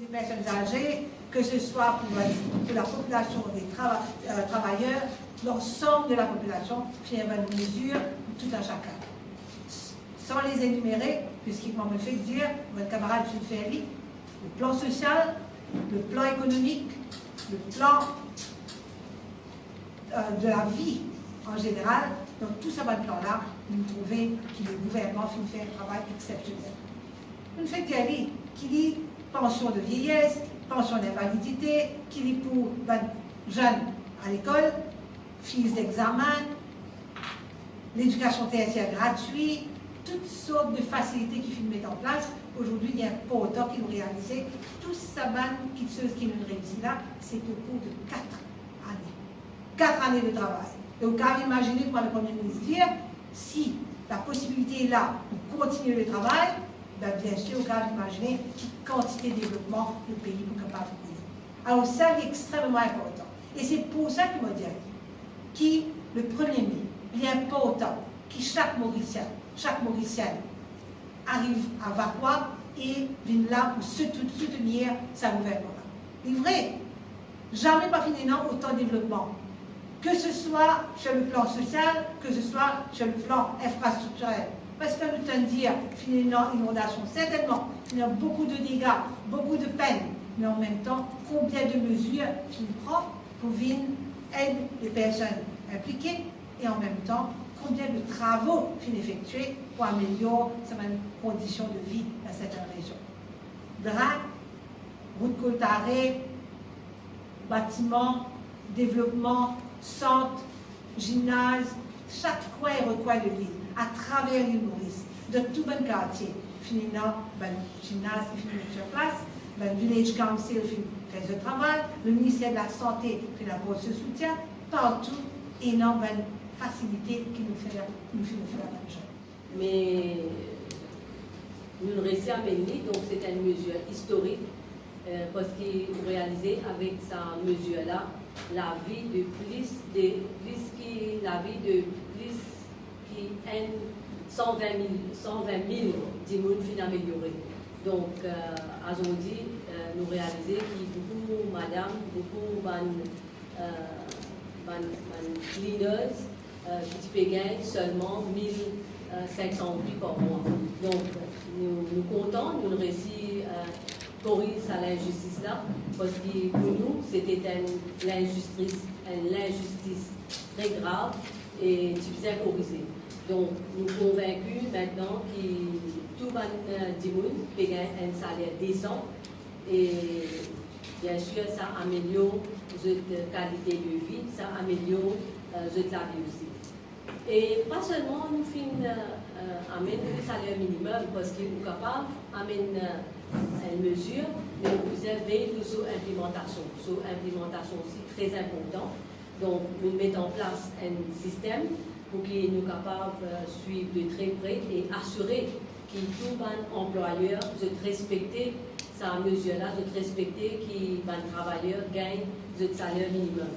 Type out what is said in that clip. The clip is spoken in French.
des personnes âgées, que ce soit pour la population des travailleurs, l'ensemble de la population, puis une mesure pour tout un chacun. Sans les énumérer, puisqu'il m'a fait dire, votre camarade Philippe, le plan social, le plan économique, le plan de la vie en général, donc tout ça, votre plan-là, nous trouvons que le gouvernement fait un travail exceptionnel. Une fait qui dit pension de vieillesse, pension d'invalidité, qui dit pour les jeunes à l'école, filles d'examen, l'éducation tertiaire gratuite, toutes sortes de facilités qui finissent mettre en place. Aujourd'hui, il y a un porteur qui nous réalisait. Tout ça, qui nous réussit là, c'est au cours de 4 années. 4 années de travail. Et vous pouvez imaginer, comme le Premier ministre dit, si la possibilité est là de continuer le travail, ben bien sûr, vous pouvez imaginer quelle quantité de développement le pays est capable de faire. Alors ça, c'est extrêmement important. Et c'est pour ça qu'il m'a dit que le 1er mai, il est important que chaque Mauricien arrive à Vacois et vienne là pour soutenir sa gouvernement. C'est vrai, jamais pas fini non autant de développement. Que ce soit sur le plan social, que ce soit sur le plan infrastructurel. Parce que nous tenons à dire, finalement, inondation, certainement, il y a beaucoup de dégâts, beaucoup de peines, mais en même temps, combien de mesures qu'il prend pour venir aider les personnes impliquées et en même temps, combien de travaux qu'il effectués pour améliorer certaines conditions de vie dans certaines régions. Drain, route Coltaré, bâtiments, développement, centre, gymnase, chaque coin et recoin de l'île, à travers l'île Maurice, de tout bon quartier. Finalement, le gymnase qui finit sur place, le Village Council fait ce travail, le ministère de la Santé fait d'abord ce soutien, partout, énorme facilité qui nous fait la même chose. Mais nous réussissons à mener, donc c'est une mesure historique, parce qu'il réalisé avec sa mesure-là la vie de plus qui 120 000 d'immunes fin améliorés. Donc, aujourd'hui, nous réalisons que beaucoup madame, beaucoup cleaners qui peuvent gagner seulement 1500 rupies par mois. Donc, nous comptons, nous réussissons corriger l'injustice là, parce que pour nous, c'était l'injustice très grave et difficile à corriger. Donc, nous sommes convaincus maintenant que tout le monde peut gagner un salaire décent et bien sûr, ça améliore notre qualité de vie, ça améliore notre la vie aussi. Et pas seulement nous amène le salaire minimum parce qu'il est capable d'amener une mesure, mais vous avez sur l'implémentation. Sur l'implémentation aussi très important. Donc, nous mettons en place un système pour qu'il nous capable de suivre de très près et assurer que tout employeur de respecter sa mesure-là, de respecter que les travailleurs gagnent le salaire minimum.